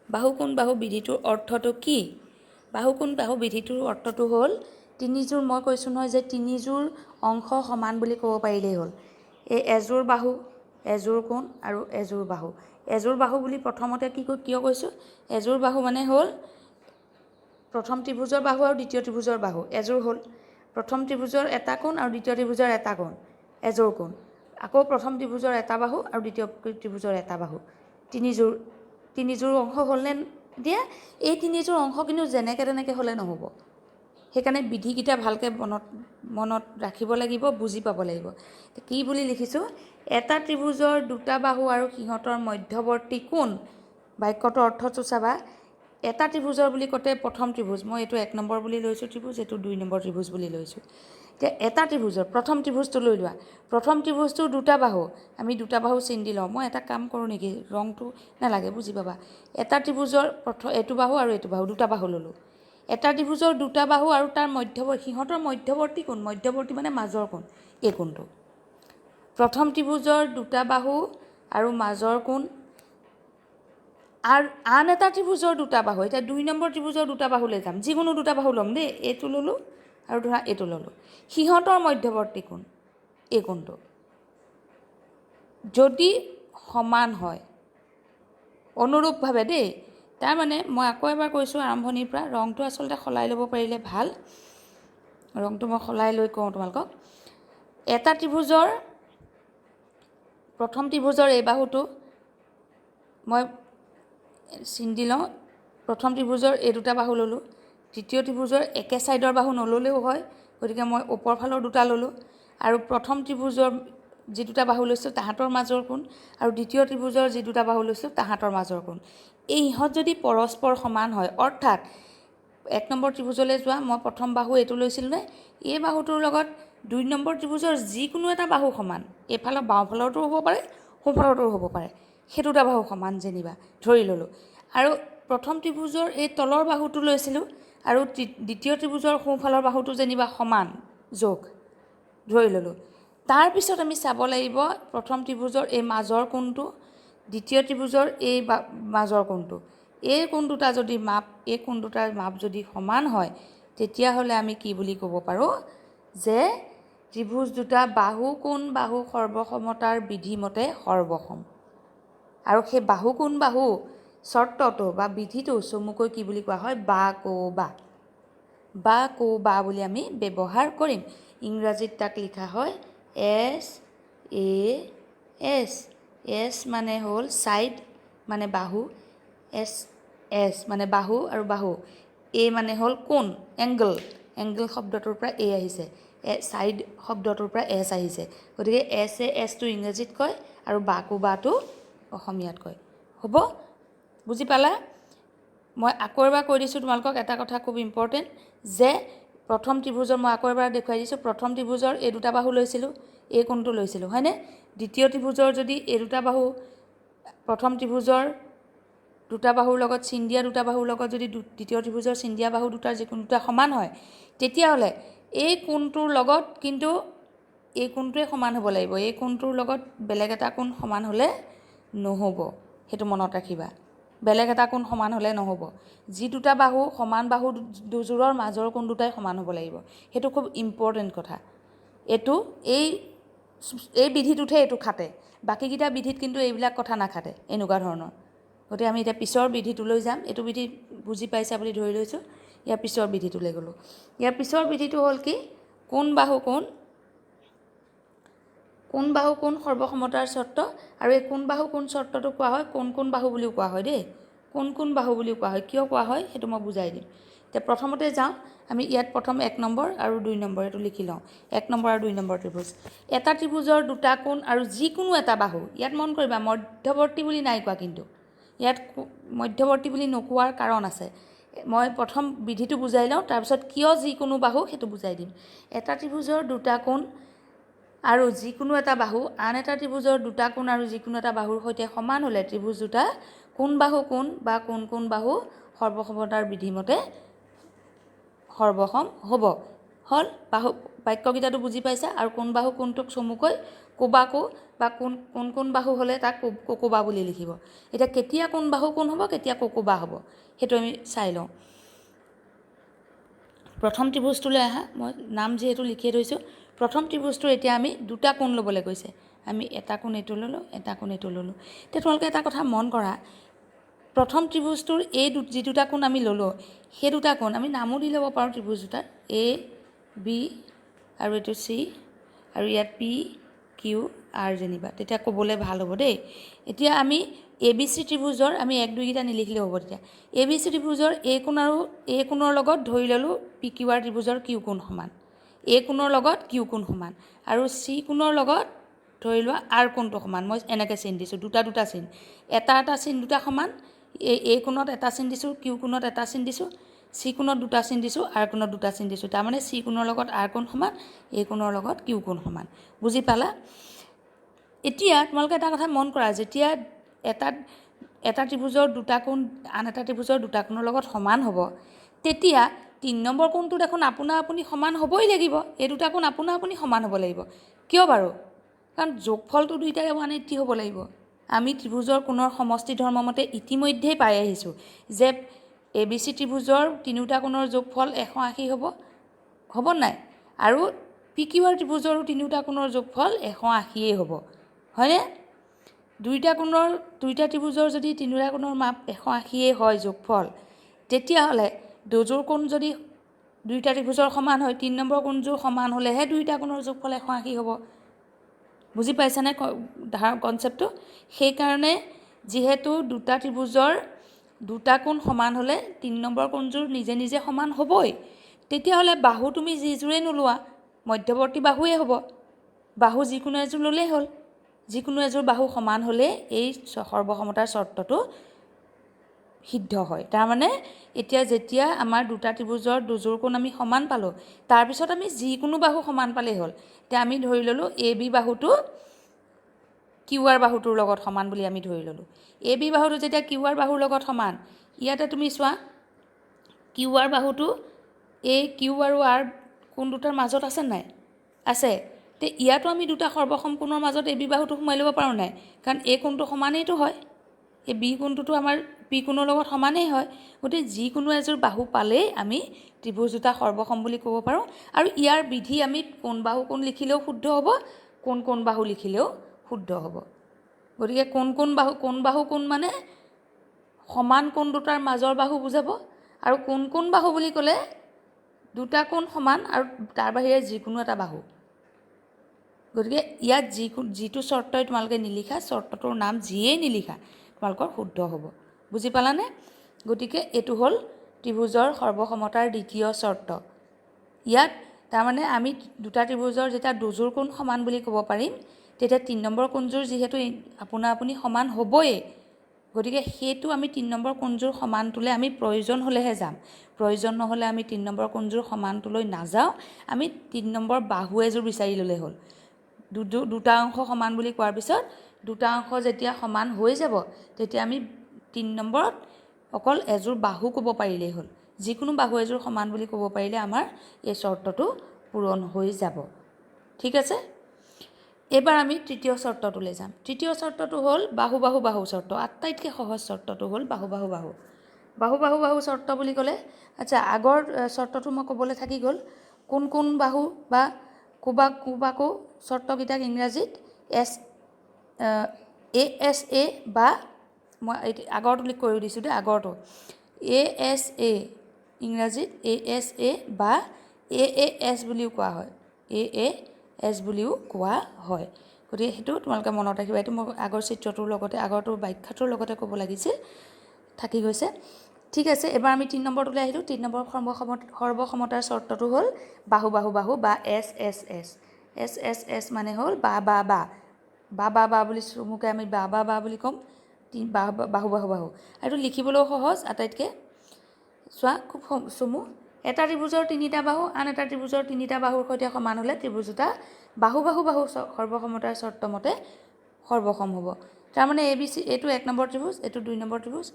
বাহু কোণ বাহু বিধিটোৰ অৰ্থটো কি? বাহু কোণ বাহু বিধিটোৰ অৰ্থটো হ'ল তিনিযোৰ, মই কৈছোঁ নহয় যে তিনিযোৰ অংশ সমান বুলি ক'ব পাৰিলেই হ'ল। এই এযোৰ বাহু, এযোৰ কোণ আৰু এযোৰ বাহু। এযোৰ বাহু বুলি প্ৰথমতে কিয় কৈছোঁ? এযোৰ বাহু মানে হ'ল প্ৰথম ত্ৰিভুজৰ বাহু আৰু দ্বিতীয় ত্ৰিভুজৰ বাহু এযোৰ হ'ল। প্ৰথম ত্ৰিভুজৰ এটা কোণ আৰু দ্বিতীয় ত্ৰিভুজৰ এটা কোণ, এযোৰ কোণ। আকৌ প্ৰথম ত্ৰিভুজৰ এটা বাহু আৰু দ্বিতীয় ত্ৰিভুজৰ এটা বাহু, তিনিযোৰ অংশ হ'লনে? এতিয়া এই তিনিযোৰ অংশ কিন্তু যেনেকৈ তেনেকৈ হ'লে নহ'ব। সেইকাৰণে বিধিকেইটা ভালকৈ মনত ৰাখিব লাগিব, বুজি পাব লাগিব। কি বুলি লিখিছোঁ? এটা ত্ৰিভুজৰ দুটা বাহু আৰু সিহঁতৰ মধ্যৱৰ্তী কোণ। বাক্যটোৰ অৰ্থটো চাবা, এটা ত্ৰিভুজৰ বুলি কওঁতে প্ৰথম ত্ৰিভুজ, মই এইটো 1 নম্বৰ বুলি লৈছোঁ ত্ৰিভুজ, এইটো 2 নম্বৰ ত্ৰিভুজ বুলি লৈছোঁ। এতিয়া এটা ত্ৰিভুজৰ প্ৰথম ত্ৰিভুজটো লৈ লোৱা, প্ৰথম ত্ৰিভুজটোৰ দুটা বাহু, আমি দুটা বাহু চিন দি লওঁ। মই এটা কাম কৰোঁ নেকি, ৰংটো নালাগে, বুজি পাবা। এটা ত্ৰিভুজৰ এইটো বাহু আৰু এইটো বাহু, দুটা বাহু ল'লোঁ। এটা ত্ৰিভুজৰ দুটা বাহু আৰু তাৰ সিহঁতৰ মধ্যৱৰ্তী কোণ, মধ্যৱৰ্তী মানে মাজৰ কোণ, এই কোণটো। প্ৰথম ত্ৰিভুজৰ দুটা বাহু আৰু মাজৰ কোণ, আৰু আন এটা ত্ৰিভুজৰ দুটা বাহু। এতিয়া 2 নম্বৰ ত্ৰিভুজৰ দুটা বাহুলৈ যাম, যিকোনো দুটা বাহু ল'ম দেই, এইটো ল'লোঁ আৰু ধৰা এইটো ল'লোঁ। সিহঁতৰ মধ্যৱৰ্তী কোণ, এই কোণটো যদি সমান হয় অনুৰূপভাৱে দেই, তাৰমানে মই আকৌ এবাৰ কৈছোঁ আৰম্ভণিৰ পৰা, ৰংটো আচলতে সলাই ল'ব পাৰিলে ভাল। ৰংটো মই সলাই লৈ কওঁ তোমালোকক। এটা ত্ৰিভুজৰ প্ৰথম ত্ৰিভুজৰ এই বাহুটো মই চিন দি লওঁ, প্ৰথম ত্ৰিভুজৰ এই দুটা বাহু ল'লোঁ। দ্বিতীয় ত্ৰিভুজৰ একে ছাইডৰ বাহু নল'লেও হয়, গতিকে মই ওপৰ ফালৰ দুটা ল'লোঁ। আৰু প্ৰথম ত্ৰিভুজৰ যি দুটা বাহু লৈছোঁ তাহাঁতৰ মাজৰ কোণ, আৰু দ্বিতীয় ত্ৰিভুজৰ যি দুটা বাহু লৈছোঁ তাহাঁতৰ মাজৰ কোণ। এই ইহঁত যদি পৰস্পৰ সমান হয়, অৰ্থাৎ 1 নম্বৰ ত্ৰিভুজলৈ যোৱা, মই প্ৰথম বাহু এইটো লৈছিলোঁ নে, এই বাহুটোৰ লগত 2 নম্বৰ ত্ৰিভুজৰ যিকোনো এটা বাহু সমান, এইফালৰ বাওঁফালৰটো হ'ব পাৰে, সোঁফালৰটোও হ'ব পাৰে, সেই দুটা বাহু সমান যেনিবা ধৰি ল'লোঁ। আৰু প্ৰথম ত্ৰিভুজৰ এই তলৰ বাহুটো লৈছিলোঁ, আৰু দ্বিতীয় ত্ৰিভুজৰ সোঁফালৰ বাহুটো যেনিবা সমান যোগ ধৰি ল'লোঁ। তাৰপিছত আমি চাব লাগিব প্ৰথম ত্ৰিভুজৰ এই মাজৰ কোণটো, দ্বিতীয় ত্ৰিভুজৰ এই মাজৰ কোণটো, এই কোণ দুটা যদি এই কোণ দুটাৰ মাপ যদি সমান হয়, তেতিয়াহ'লে আমি কি বুলি ক'ব পাৰোঁ যে ত্ৰিভুজ দুটা বাহু কোণ বাহু সৰ্বসমতাৰ বিধিমতে সৰ্বসম। আৰু সেই বাহু কোণ বাহু চৰ্তটো বা বিধিটো চমুকৈ কি বুলি কোৱা হয়? বা কৌ বা। বা কৌ বা বুলি আমি ব্যৱহাৰ কৰিম। ইংৰাজীত তাক লিখা হয় এ এছ এছ মানে হ'ল ছাইড মানে বাহু এছ এছ মানে বাহু আৰু বাহু এ মানে হ'ল কোণ এংগল এংগল শব্দটোৰ পৰা এ আহিছে ছাইড শব্দটোৰ পৰা এছ আহিছে গতিকে এছটো ইংৰাজীত কয় আৰু বাটো অসমীয়াত কয় হ'ব বুজি পালা মই আকৌ এবাৰ কৈ দিছোঁ তোমালোকক এটা কথা খুব ইম্পৰ্টেণ্ট যে প্ৰথম ত্ৰিভুজৰ মই আকৌ এবাৰ দেখুৱাই দিছোঁ প্ৰথম ত্ৰিভুজৰ এই দুটা বাহু লৈছিলোঁ এই কোণটো লৈছিলোঁ হয়নে দ্বিতীয় ত্ৰিভুজৰ যদি এই দুটা বাহু প্ৰথম ত্ৰিভুজৰ দুটা বাহুৰ লগত চিন দিয়া দুটা বাহুৰ লগত যদি দ্বিতীয় ত্ৰিভুজৰ চিন দিয়া বাহু দুটাৰ যিকোনো দুটা সমান হয় তেতিয়াহ'লে এই কোণটোৰ লগত কিন্তু এই কোণটোৱে সমান হ'ব লাগিব এই কোণটোৰ লগত বেলেগ এটা কোণ সমান হ'লে নহ'ব সেইটো মনত ৰাখিবা বেলেগ এটা কোণ সমান হ'লে নহ'ব যি দুটা বাহু সমান বাহু দুযোৰৰ মাজৰ কোণ দুটাই সমান হ'ব লাগিব সেইটো খুব ইম্পৰ্টেণ্ট কথা এইটো এই বিধিটোতহে এইটো খাটে বাকীকেইটা বিধিত কিন্তু এইবিলাক কথা নাখাটে এনেকুৱা ধৰণৰ গতিকে আমি এতিয়া পিছৰ বিধিটোলৈ যাম এইটো বিধি বুজি পাইছা বুলি ধৰি লৈছোঁ ইয়াৰ পিছৰ বিধিটোলৈ গ'লোঁ ইয়াৰ পিছৰ বিধিটো হ'ল কি কোণ বাহু কোণ সৰ্বসমতাৰ চৰ্ত আৰু এই কোণ বাহু কোণ চৰ্তটো কোৱা হয় কোণ বাহু বুলিও কোৱা হয় দেই কোণ বাহু বুলিও কোৱা হয় কিয় কোৱা হয় সেইটো মই বুজাই দিম এতিয়া প্ৰথমতে যাওঁ আমি ইয়াত প্ৰথম 1 নম্বৰ আৰু 2 নম্বৰ এইটো লিখি লওঁ 1 নম্বৰ আৰু 2 নম্বৰ ত্ৰিভুজ এটা ত্ৰিভুজৰ দুটা কোণ আৰু যিকোনো এটা বাহু ইয়াত মন কৰিবা মধ্যৱৰ্তী বুলি নাই কোৱা কিন্তু ইয়াত মধ্যৱৰ্তী বুলি নোকোৱাৰ কাৰণ আছে মই প্ৰথম বিধিটো বুজাই লওঁ তাৰপিছত কিয় যিকোনো বাহু সেইটো বুজাই দিম এটা ত্ৰিভুজৰ দুটা কোণ আৰু যিকোনো এটা বাহু আন এটা ত্ৰিভুজৰ দুটা কোণ আৰু যিকোনো এটা বাহুৰ সৈতে সমান হ'লে ত্ৰিভুজ দুটা কোণ বাহু কোণ বা কোণ বাহু সৰ্বসমতাৰ বিধিমতে সৰ্বসম হ'ব হ'ল বাহু বাক্যকেইটাটো বুজি পাইছা আৰু কোণ বাহু কোণটোক চমুকৈ কোবাকো বা কোণ বাহু হ'লে তাক কোকোবা বুলি লিখিব এতিয়া কেতিয়া কোণ বাহু কোণ হ'ব কেতিয়া কোকোবা হ'ব সেইটো আমি চাই লওঁ প্ৰথম ত্ৰিভুজটোলৈ আহা মই নাম যিহেতু লিখিয়ে থৈছোঁ প্ৰথম ত্ৰিভুজটোৰ এতিয়া আমি দুটা কোণ ল'বলৈ কৈছে আমি এটা কোণ এইটো ল'লোঁ এটা কোণ এইটো ল'লোঁ এতিয়া তোমালোকে এটা কথা মন কৰা প্ৰথম ত্ৰিভুজটোৰ এই যি দুটা কোণ আমি ল'লোঁ সেই দুটা কোণ আমি নামো দি ল'ব পাৰোঁ ত্ৰিভুজ দুটাৰ এ বি আৰু এইটো চি আৰু ইয়াত পি কিউ আৰ যেনিবা তেতিয়া ক'বলৈ ভাল হ'ব দেই এতিয়া আমি এ বি চি ত্ৰিভুজৰ আমি 1 2 কেইটা নিলিখিলেও হ'ব তেতিয়া এ বি চি ত্ৰিভুজৰ এ কোণ আৰু এ কোণৰ লগত ধৰি ল'লোঁ পি কিউ আৰ ত্ৰিভুজৰ কিউ কোণ সমান এ কোণৰ লগত কিউ কোণ সমান আৰু চি কোণৰ লগত ধৰি লোৱা আৰ কোণটো সমান মই এনেকৈ চিন দিছোঁ দুটা চিন এটা চিন দুটা সমান এ কোণত এটা চিন দিছোঁ কিউ কোণত এটা চিন দিছোঁ চি কোণত দুটা চিন দিছোঁ আৰ কোণত দুটা চিন দিছোঁ তাৰমানে চি কোণৰ লগত আৰ কোণ সমান এ কোণৰ লগত কিউ কোণ সমান বুজি পালা এতিয়া তোমালোকে এটা কথা মন কৰা যেতিয়া এটা ত্ৰিভুজৰ দুটা কোণ আন এটা ত্ৰিভুজৰ দুটা কোণৰ লগত সমান হ'ব তেতিয়া 3 নম্বৰ কোণটো দেখোন আপোনা আপুনি সমান হ'বই লাগিব এই দুটা কোণ আপোনা আপুনি সমান হ'ব লাগিব কিয় বাৰু কাৰণ যোগফলটো দুইটাৰে 180 হ'ব লাগিব আমি ত্ৰিভুজৰ কোণৰ সমষ্টি ধৰ্ম মতে ইতিমধ্যেই পাই আহিছোঁ যে এ বি চি ত্ৰিভুজৰ তিনিওটা কোণৰ যোগফল 180 হ'ব নাই আৰু পি কিউ আৰ ত্ৰিভুজৰো তিনিওটা কোণৰ যোগফল 180 হ'ব হয়নে দুইটা ত্ৰিভুজৰ যদি তিনিওটা কোণৰ মাপ 180 হয় যোগফল তেতিয়াহ'লে দুযোৰ কোণ যদি দুইটা ত্ৰিভুজৰ সমান হয় 3 নম্বৰ কোণযোৰ সমান হ'লেহে দুইটা কোণৰ যোগফল 180 হ'ব বুজি পাইছানে কনচেপ্টটো সেইকাৰণে যিহেতু দুটা ত্ৰিভুজৰ দুটা কোণ সমান হ'লে 3 নম্বৰ কোণযোৰ নিজে নিজে সমান হ'বই তেতিয়াহ'লে বাহু তুমি যিযোৰে নোলোৱা মধ্যৱৰ্তী বাহুৱে হ'ব বাহু যিকোনো এযোৰ ল'লেই হ'ল যিকোনো এযোৰ বাহু সমান হ'লে এই সৰ্বসমতাৰ চৰ্তটো সিদ্ধ হয় তাৰমানে এতিয়া যেতিয়া আমাৰ দুটা ত্ৰিভুজৰ দুযোৰ কোণ আমি সমান পালোঁ তাৰপিছত আমি যিকোনো বাহু সমান পালেই হ'ল এতিয়া আমি ধৰি ল'লোঁ এ বি বাহুটো কিউ আৰ বাহুটোৰ লগত সমান বুলি আমি ধৰি ল'লোঁ এ বি বাহুটো যেতিয়া কিউ আৰ বাহুৰ লগত সমান ইয়াতে তুমি চোৱা কিউ আৰ বাহুটো এই কিউ আৰু আৰ কোণ দুটাৰ মাজত আছে নাই আছে তে ইয়াতো আমি দুটা সৰ্বসম কোণৰ মাজত এ বি বাহুটো সোমাই ল'ব পাৰোঁ নাই কাৰণ এই কোণটো সমানেইতো হয় এই বি কোণটোতো আমাৰ পি কোণৰ লগত সমানেই হয় গতিকে যিকোনো এযোৰ বাহু পালেই আমি ত্ৰিভুজ দুটা সৰ্বসম বুলি ক'ব পাৰোঁ আৰু ইয়াৰ বিধি আমি কোণ বাহু কোণ লিখিলেও শুদ্ধ হ'ব কোণ বাহু লিখিলেও শুদ্ধ হ'ব গতিকে কোণ বাহু কোণ মানে সমান কোণ দুটাৰ মাজৰ বাহু বুজাব আৰু কোণ বাহু বুলি ক'লে দুটা কোণ সমান আৰু তাৰ বাহিৰে যিকোনো এটা বাহু গতিকে ইয়াত যিটো চৰ্তই তোমালোকে নিলিখা, চৰ্তটোৰ নাম যিয়েই নিলিখা তোমালোকৰ শুদ্ধ হ'ব। বুজি পালানে? গতিকে এইটো হ'ল ত্ৰিভুজৰ সৰ্বসমতাৰ দ্বিতীয় চৰ্ত। ইয়াত তাৰমানে আমি দুটা ত্ৰিভুজৰ যেতিয়া দুযোৰ কোণ সমান বুলি ক'ব পাৰিম, তেতিয়া 3 নম্বৰ কোণযোৰ যিহেতু আপোনা আপুনি সমান হ'বই, গতিকে সেইটো আমি 3 নম্বৰ কোণযোৰ সমানটোলৈ আমি প্ৰয়োজন হ'লেহে যাম। প্ৰয়োজন নহ'লে আমি 3 নম্বৰ কোণযোৰ সমানটোলৈ নাযাওঁ, আমি 3 নম্বৰ বাহু এযোৰ বিচাৰি ল'লে হ'ল। দুটা অংশ সমান বুলি কোৱাৰ পিছত দুটা অংশ যেতিয়া সমান হৈ যাব, তেতিয়া আমি 3 নম্বৰত অকল এযোৰ বাহু ক'ব পাৰিলেই হ'ল। যিকোনো বাহু এযোৰ সমান বুলি ক'ব পাৰিলে আমাৰ এই চৰ্তটো পূৰণ হৈ যাব। ঠিক আছে? এবাৰ আমি তৃতীয় চৰ্তটোলৈ যাম। তৃতীয় চৰ্তটো হ'ল বাহু বাহু বাহু চৰ্ত। আটাইতকৈ সহজ চৰ্তটো হ'ল বাহু বাহু বাহু। বাহু বাহু বাহু চৰ্ত বুলি ক'লে, আচ্ছা আগৰ চৰ্তটো মই ক'বলৈ থাকি গ'ল। কোন বাহু বা কোবাকো চৰ্তকেইটাক ইংৰাজীত ASA বা মই আগৰটো কৈ দিছোঁ দেই, আগৰটো ASA, ইংৰাজীত ASA বা AAS বুলিও কোৱা হয়। AAS বুলিও কোৱা হয়। গতিকে সেইটো তোমালোকে মনত ৰাখিবা। এইটো মই আগৰ চিত্ৰটোৰ লগতে আগৰটোৰ ব্যাখ্যাটোৰ লগতে ক'ব লাগিছিল, থাকি গৈছে। ঠিক আছে, এবাৰ আমি 3 নম্বৰটোলৈ আহিলোঁ। 3 নম্বৰ সৰ্বসমতাৰ চৰ্তটো হ'ল বাহু বাহু বাহু বা SSS। SSS মানে হ'ল বা বুলি চমুকৈ আমি বা বুলি ক'ম। বাহু বাহু বাহু। আৰু লিখিবলৈও সহজ আটাইতকৈ। চোৱা, খুব চমু। এটা ত্ৰিভুজৰ 3টা বাহু আন এটা ত্ৰিভুজৰ 3টা বাহুৰ সৈতে সমান হ'লে ত্ৰিভুজ দুটা বাহু বাহু বাহু সৰ্বসমতাৰ চৰ্তমতে সৰ্বসম হ'ব। তাৰমানে ABC, এইটো 1 নম্বৰ ত্ৰিভুজ, এইটো 2 নম্বৰ ত্ৰিভুজ।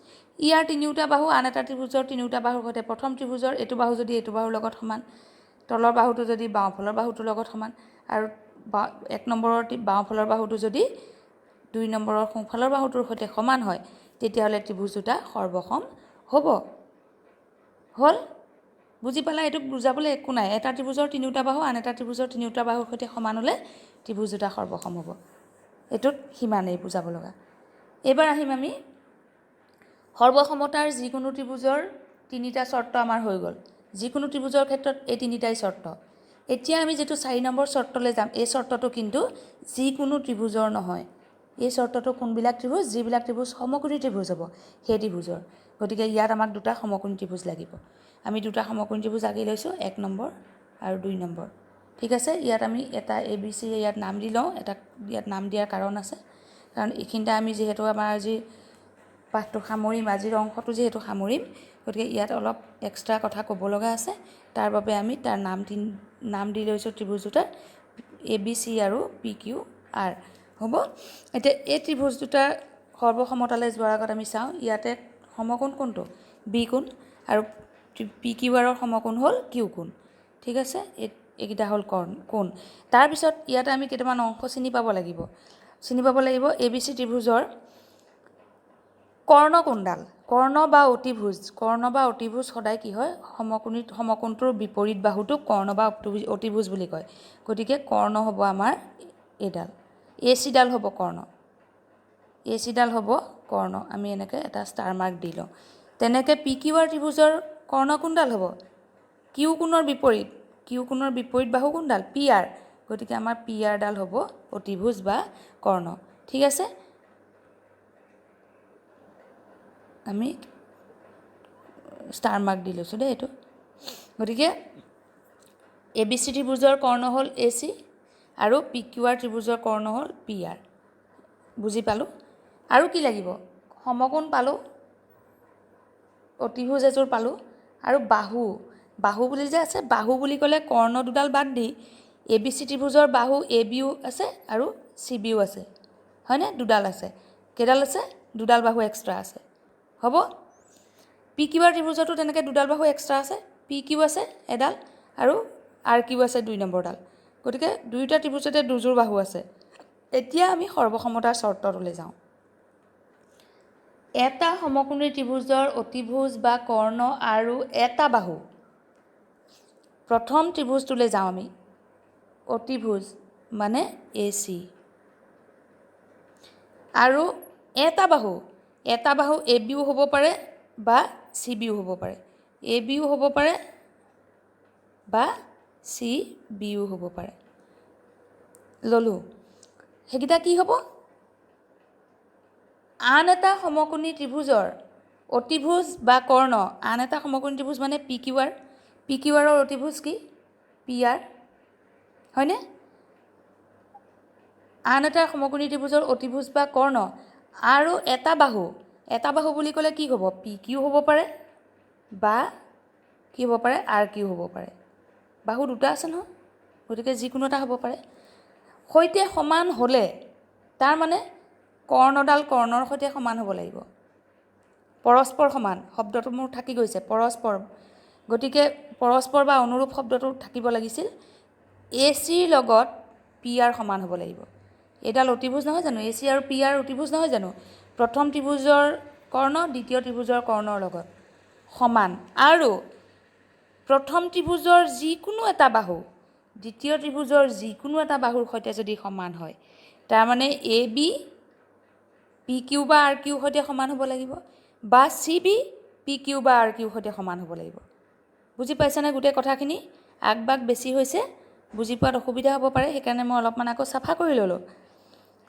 ইয়াৰ 3টা বাহু আন এটা ত্ৰিভুজৰ 3টা বাহুৰ সৈতে, প্ৰথম ত্ৰিভুজৰ এইটো বাহু যদি এইটো বাহুৰ লগত সমান, তলৰ বাহুটো যদি বাওঁফালৰ বাহুটোৰ লগত সমান, আৰু 1 নম্বৰৰ বাওঁফালৰ বাহুটো যদি 2 নম্বৰৰ সোঁফালৰ বাহুটোৰ সৈতে সমান হয়, তেতিয়াহ'লে ত্ৰিভুজ দুটা সৰ্বসম হ'ব। হ'ল? বুজি পালা? এইটোক বুজাবলৈ একো নাই। এটা ত্ৰিভুজৰ 3টা বাহু আন এটা ত্ৰিভুজৰ 3টা বাহুৰ সৈতে সমান হ'লে ত্ৰিভুজ দুটা সৰ্বসম হ'ব। এইটোত সিমানেই বুজাব লগা। এইবাৰ আহিম আমি সৰ্বসমতাৰ যিকোনো ত্ৰিভুজৰ 3টা চৰ্ত আমাৰ হৈ গ'ল। যিকোনো ত্ৰিভুজৰ ক্ষেত্ৰত এই 3টাই চৰ্ত। এতিয়া আমি যিটো 4 নম্বৰ চৰ্তলৈ যাম, এই চৰ্তটো কিন্তু যিকোনো ত্ৰিভুজৰ নহয়। এই চৰ্তটো কোনবিলাক ত্ৰিভুজ? যিবিলাক ত্ৰিভুজ সমকোণী ত্ৰিভুজ হ'ব, সেই ত্ৰিভুজৰ। গতিকে ইয়াত আমাক দুটা সমকোণী ত্ৰিভুজ লাগিব। আমি দুটা সমকোণী ত্ৰিভুজ আঁকি লৈছোঁ, 1 নম্বৰ আৰু 2 নম্বৰ। ঠিক আছে, ইয়াত আমি এটা ABC ইয়াত নাম দি লওঁ। এটা ইয়াত নাম দিয়াৰ কাৰণ আছে, কাৰণ এইখিনিতে আমি যিহেতু আমাৰ আজি পাঠটো সামৰিম, আজিৰ অংশটো যিহেতু সামৰিম, গতিকে ইয়াত অলপ এক্সট্ৰা কথা ক'ব লগা আছে। তাৰ বাবে আমি তাৰ নাম দি লৈছোঁ ত্ৰিভুজ দুটাৰ ABC আৰু PQR। হ'ব? এতিয়া এই ত্ৰিভুজ দুটাৰ সৰ্বসমতালৈ যোৱাৰ আগত আমি চাওঁ, ইয়াতে সমকোণ কোনটো? B কোণ, আৰু PQRৰ সমকোণ হ'ল Q কোণ। ঠিক আছে, এইকেইটা হ'ল কোণ। তাৰপিছত ইয়াতে আমি কেইটামান অংশ চিনি পাব লাগিব। ABC ত্ৰিভুজৰ কৰ্ণ কোণডাল। কৰ্ণ বা অতিভুজ সদায় কি হয়? সমকোণটোৰ বিপৰীত বাহুটোক কৰ্ণ বা অতিভুজ বুলি কয়। গতিকে কৰ্ণ হ'ব আমাৰ এইডাল। AC হ'ব কৰ্ণ। AC হ'ব কৰ্ণ। আমি এনেকৈ এটা ষ্টাৰ মাৰ্ক দি লওঁ। তেনেকৈ PQR ত্ৰিভুজৰ কৰ্ণ কোণডাল হ'ব? Q কোণৰ বিপৰীত বাহু কোণডাল? PR। গতিকে আমাৰ PR ডাল হ'ব অতিভুজ বা কৰ্ণ। ঠিক আছে, আমি ষ্টাৰ মাৰ্ক দি লৈছোঁ দেই এইটো। গতিকে ABC ত্ৰিভুজৰ কৰ্ণ হ'ল AC আৰু PQR ত্ৰিভুজৰ কৰ্ণ হ'ল PR। বুজি পালোঁ? আৰু কি লাগিব? সমকোণ পালোঁ, অতিভুজ এযোৰ পালোঁ, আৰু বাহু বুলি যে আছে, বাহু বুলি ক'লে কৰ্ণ দুডাল বাদ দি ABC ত্ৰিভুজৰ বাহু ABও আছে আৰু CBও আছে, হয়নে? দুডাল আছে। কেইডাল আছে? দুডাল বাহু এক্সট্ৰা আছে। হ'ব? PQR ত্ৰিভুজতো তেনেকৈ দুডাল বাহু এক্সট্ৰা আছে। PQ আছে এডাল আৰু RQ আছে 2 নম্বৰডাল। গতিকে দুয়োটা ত্ৰিভুজতে দুযোৰ বাহু আছে। এতিয়া আমি সৰ্বসমতাৰ চৰ্তটোলৈ যাওঁ। এটা সমকোণী ত্ৰিভুজৰ অতিভুজ বা কৰ্ণ আৰু এটা বাহু। প্ৰথম ত্ৰিভুজটোলৈ যাওঁ আমি। অতিভুজ মানে AC আৰু এটা বাহু ABও হ'ব পাৰে বা CBও হ'ব পাৰে। ABও হ'ব পাৰে বা CBও হ'ব পাৰে। ল'লোঁ, সেইকেইটা কি হ'ব? আন এটা সমকোণী ত্ৰিভুজৰ অতিভুজ বা কৰ্ণ, আন এটা সমকোণী ত্ৰিভুজ মানে P Q R, P Q আৰৰ অতিভুজ কি? পি আৰ, হয়নে? আন এটা সমকোণী ত্ৰিভুজৰ অতিভুজ বা কৰ্ণ আৰু এটা বাহু বুলি ক'লে কি হ'ব? পি কিউ হ'ব পাৰে বা কি হ'ব পাৰে? আৰ কিউ হ'ব পাৰে। বাহু দুটা আছে নহয়, গতিকে যিকোনো এটা হ'ব পাৰে। সৈতে সমান হ'লে তাৰমানে কৰ্ণডাল কৰ্ণৰ সৈতে সমান হ'ব লাগিব। পৰস্পৰ সমান শব্দটো মোৰ থাকি গৈছে, পৰস্পৰ, গতিকে পৰস্পৰ বা অনুৰূপ শব্দটো থাকিব লাগিছিল। এ চিৰ লগত পি আৰ সমান হ'ব লাগিব। এইডাল অতিভুজ নহয় জানো? এ চি আৰু পি আৰ অতিভুজ নহয় জানো? প্ৰথম ত্ৰিভুজৰ কৰ্ণ দ্বিতীয় ত্ৰিভুজৰ কৰ্ণৰ লগত সমান, আৰু প্ৰথম ত্ৰিভুজৰ যিকোনো এটা বাহু দ্বিতীয় ত্ৰিভুজৰ যিকোনো এটা বাহুৰ সৈতে যদি সমান হয়, তাৰমানে এ বি পি কিউ বা আৰ কিউৰ সৈতে সমান হ'ব লাগিব, বা চি বি পি কিউ বা আৰ কিউৰ সৈতে সমান হ'ব লাগিব। বুজি পাইছানে গোটেই কথাখিনি? আগবাগ বেছি হৈছে, বুজি পোৱাত অসুবিধা হ'ব পাৰে, সেইকাৰণে মই অলপমান আকৌ চাফা কৰি ল'লোঁ।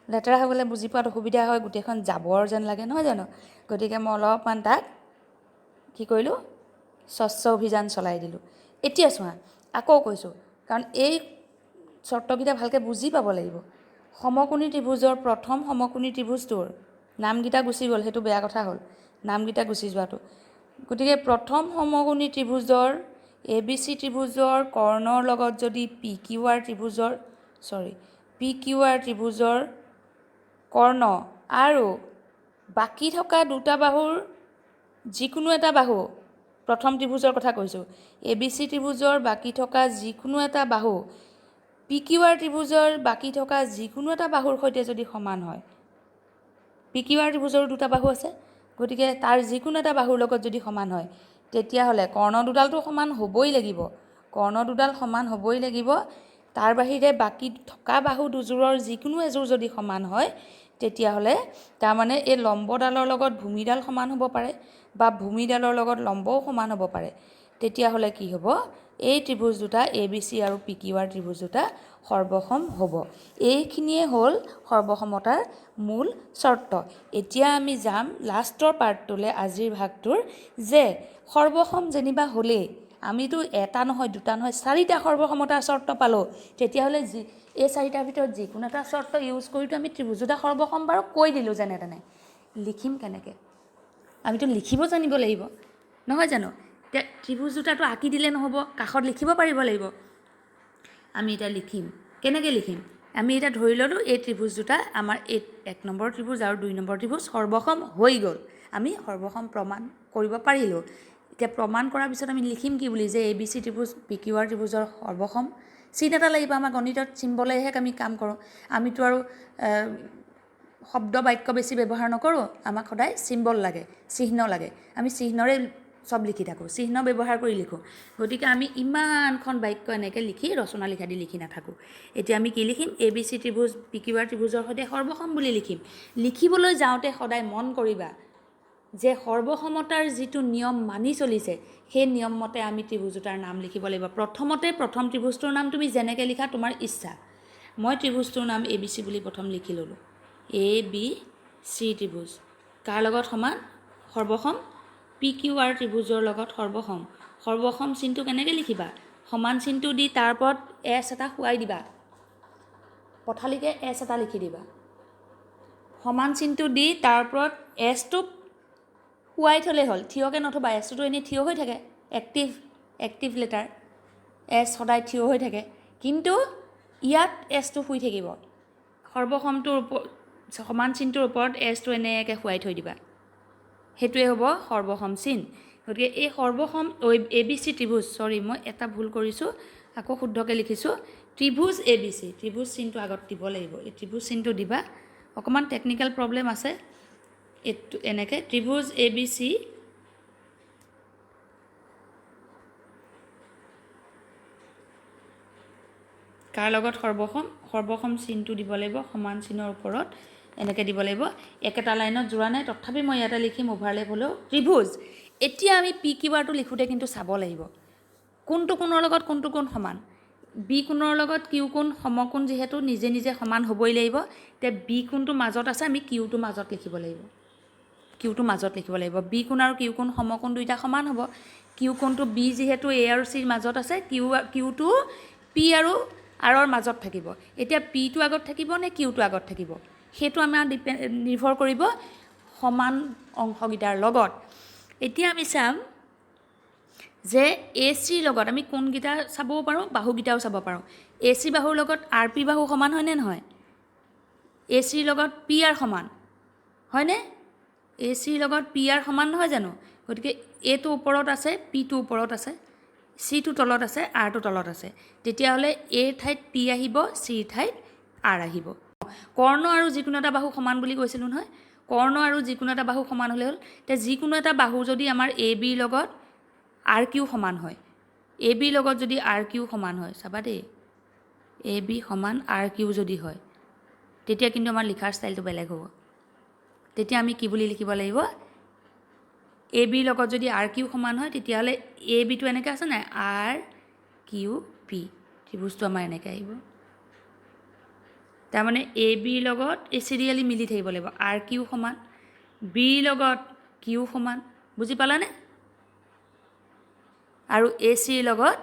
লেতেৰা হৈ গ'লে বুজি পোৱাত অসুবিধা হয়, গোটেইখন জাবৰ যেন লাগে নহয় জানো? গতিকে মই অলপমান তাক কি কৰিলোঁ? স্বচ্ছ অভিযান চলাই দিলোঁ। এতিয়া চোৱা, আকৌ কৈছোঁ, কাৰণ এই চৰ্তকেইটা ভালকৈ বুজি পাব লাগিব। সমকোণী ত্ৰিভুজৰ প্ৰথম সমকোণী ত্ৰিভুজটোৰ নামকেইটা গুচি গ'ল, সেইটো বেয়া কথা হ'ল, নামকেইটা গুচি যোৱাটো। গতিকে প্ৰথম সমকোণী ত্ৰিভুজৰ এ বি চি ত্ৰিভুজৰ কৰ্ণৰ লগত যদি পি কিউ আৰ ত্ৰিভুজৰ কৰ্ণ আৰু বাকী থকা দুটা বাহুৰ যিকোনো এটা বাহু, প্ৰথম ত্ৰিভুজৰ কথা কৈছোঁ, এ বি চি ত্ৰিভুজৰ বাকী থকা যিকোনো এটা বাহু পি কিউ আৰ ত্ৰিভুজৰ বাকী থকা যিকোনো এটা বাহুৰ সৈতে যদি সমান হয়, পি কিউ আৰ ত্ৰিভুজৰো দুটা বাহু আছে, গতিকে তাৰ যিকোনো এটা বাহুৰ লগত যদি সমান হয়, তেতিয়াহ'লে কৰ্ণ দুডালটো সমান হ'বই লাগিব। কৰ্ণ দুডাল সমান হ'বই লাগিব। তাৰ বাহিৰে বাকী থকা বাহু দুযোৰৰ যিকোনো এযোৰ যদি সমান হয়, তেতিয়াহ'লে তাৰমানে এই লম্বডালৰ লগত ভূমিডাল সমান হ'ব পাৰে, বা ভূমিডালৰ লগত লম্বও সমান হ'ব পাৰে। তেতিয়াহ'লে কি হ'ব? এই ত্ৰিভুজ দুটা এ বি চি আৰু পি কিউ আৰ ত্ৰিভুজ দুটা সৰ্বসম হ'ব। এইখিনিয়ে হ'ল সৰ্বসমতাৰ মূল চৰ্ত। এতিয়া আমি যাম লাষ্টৰ পাৰ্টটোলৈ, আজিৰ ভাগটোৰ, যে সৰ্বসম যেনিবা হ'লেই, আমিতো এটা নহয় দুটা নহয় চাৰিটা সৰ্বসমতাৰ চৰ্ত পালোঁ, তেতিয়াহ'লে এই চাৰিটাৰ ভিতৰত যিকোনো এটা চৰ্ত ইউজ কৰিতো আমি ত্ৰিভুজ দুটা সৰ্বসম বাৰু কৈ দিলোঁ যেনে তেনে। লিখিম কেনেকৈ? আমিতো লিখিব জানিব লাগিব নহয় জানো? এতিয়া ত্ৰিভুজ দুটাটো আঁকি দিলে নহ'ব, কাষত লিখিব পাৰিব লাগিব। আমি এতিয়া লিখিম, কেনেকৈ লিখিম? আমি এতিয়া ধৰি ল'লোঁ এই ত্ৰিভুজ দুটা আমাৰ এই 1 নম্বৰ ত্ৰিভুজ আৰু 2 নম্বৰ ত্ৰিভুজ সৰ্বসম হৈ গ'ল, আমি সৰ্বসম প্ৰমাণ কৰিব পাৰিলোঁ। এতিয়া প্ৰমাণ কৰাৰ পিছত আমি লিখিম কি বুলি? যে এ বি চি ত্ৰিভুজ পি কিউ আৰ ত্ৰিভুজৰ সৰ্বসম। চিন এটা লাগিব, আমাৰ গণিতত চিম্বলেহে আমি কাম কৰোঁ, আমিতো আৰু শব্দ বাক্য বেছি ব্যৱহাৰ নকৰোঁ, আমাক সদায় চিম্বল লাগে, চিহ্ন লাগে। আমি চিহ্নৰে চব লিখি থাকোঁ, চিহ্ন ব্যৱহাৰ কৰি লিখোঁ। গতিকে আমি ইমানখন বাক্য এনেকৈ লিখি ৰচনা লিখা দি লিখি নাথাকোঁ। এতিয়া আমি কি লিখিম? এ বি চি ত্ৰিভুজ পি কিউ আৰ ত্ৰিভুজৰ সৈতে সৰ্বসম বুলি লিখিম। লিখিবলৈ যাওঁতে সদায় মন কৰিবা যে সৰ্বসমতাৰ যিটো নিয়ম মানি চলিছে, সেই নিয়ম মতে আমি ত্ৰিভুজ দুটাৰ নাম লিখিব লাগিব। প্ৰথমতে প্ৰথম ত্ৰিভুজটোৰ নাম তুমি যেনেকৈ লিখা তোমাৰ ইচ্ছা। মই ত্ৰিভুজটোৰ নাম এ বি চি বুলি প্ৰথম লিখি ল'লোঁ। এ বি চি ত্ৰিভুজ কাৰ লগত সমান? সৰ্বসম। পি কিউ আৰ ত্ৰিভুজৰ লগত সৰ্বসম। সৰ্বসম চিনটো কেনেকৈ লিখিবা? সমান চিনটো দি তাৰ ওপৰত এছ এটা শুৱাই দিবা, পথালিকৈ এছ এটা লিখি দিবা। সমান চিনটো দি তাৰ ওপৰত এছটো শুৱাই থ'লেই হ'ল, থিয়কৈ নথবা। এছটোতো এনেই থিয় হৈ থাকে, এক্টিভ লেটাৰ, এছ সদায় থিয় হৈ থাকে, কিন্তু ইয়াত এছটো শুই থাকিব। সৰ্বসমটোৰ ওপৰত, সমান চিনটোৰ ওপৰত এছটো এনেকৈ শুৱাই থৈ দিবা, সেইটোৱে হ'ব সৰ্বসম চিন। গতিকে এই সৰ্বসম এ বি চি ত্ৰিভুজ, মই এটা ভুল কৰিছোঁ, আকৌ শুদ্ধকৈ লিখিছোঁ, ত্ৰিভুজ এ বি চি, ত্ৰিভুজ চিনটো আগত দিব লাগিব। এই ত্ৰিভুজ চিনটো দিবা, অকণমান টেকনিকেল প্ৰব্লেম আছে। এইটো এনেকৈ ত্ৰিভুজ এ বি চি কাৰ লগত সৰ্বসম? সৰ্বসম চিনটো দিব লাগিব, সমান চিনৰ ওপৰত এনেকৈ দিব লাগিব। একেটা লাইনত যোৰা নাই, তথাপি মই ইয়াতে লিখিম অভাৰলেপ হ'লেও ত্ৰিভুজ। এতিয়া আমি পি কিউ আৰটো লিখোঁতে কিন্তু চাব লাগিব কোনটো কোণৰ লগত কোনটো কোণ সমান। বি কোণৰ লগত কিউ কোণ সমকোণ যিহেতু নিজে নিজে সমান হ'বই লাগিব, তে বি কোণটো মাজত আছে, আমি কিউটো মাজত লিখিব লাগিব। কিউটো মাজত লিখিব লাগিব। বি কোণ আৰু কিউ কোণ সমকোণ দুইটা সমান হ'ব। কিউ কোণটো বি যিহেতু এ আৰু চিৰ মাজত আছে, কিউটো পি আৰু আৰৰ মাজত থাকিব। এতিয়া পিটো আগত থাকিব নে কিউটো আগত থাকিব, সেইটো আমাৰ নিৰ্ভৰ কৰিব সমান অংশকেইটাৰ লগত। এতিয়া আমি চাম যে এ চিৰ লগত আমি কোনকেইটা চাবও পাৰোঁ, বাহুকেইটাও চাব পাৰোঁ। এ চি বাহুৰ লগত আৰ পি বাহু সমান হয়নে নহয়? এ চিৰ লগত পি আৰ সমান হয়নে? এ চিৰ লগত পি আৰ সমান নহয় জানো? গতিকে এটো ওপৰত আছে, পিটো ওপৰত আছে, চিটো তলত আছে, আৰটো তলত আছে। তেতিয়াহ'লে এৰ ঠাইত পি আহিব, চিৰ ঠাইত আৰ আহিব। কৰ্ণ আৰু যিকোনো এটা বাহু সমান বুলি কৈছিলোঁ নহয়। কৰ্ণ আৰু যিকোনো এটা বাহু সমান হ'লে হ'ল। এতিয়া যিকোনো এটা বাহু যদি আমাৰ এ বিৰ লগত আৰ কিউ সমান হয়, এ বিৰ লগত যদি আৰ কিউ সমান হয়, চাবা দেই, এ বি সমান আৰ কিউ যদি হয়, তেতিয়া কিন্তু আমাৰ লিখাৰ ষ্টাইলটো বেলেগ হ'ব। তেতিয়া আমি কি বুলি লিখিব লাগিব? এ বিৰ লগত যদি আৰ কিউ সমান হয়, তেতিয়াহ'লে এ বিটো এনেকৈ আছে নাই, আৰ কিউ পি, ত্ৰিভুজটো আমাৰ এনেকৈ আহিব। তাৰমানে এ বিৰ লগত এই চিৰিয়েলি মিলি থাকিব লাগিব। আৰ কিউ সমান, বিৰ লগত কিউ সমান, বুজি পালানে? আৰু এ চিৰ লগত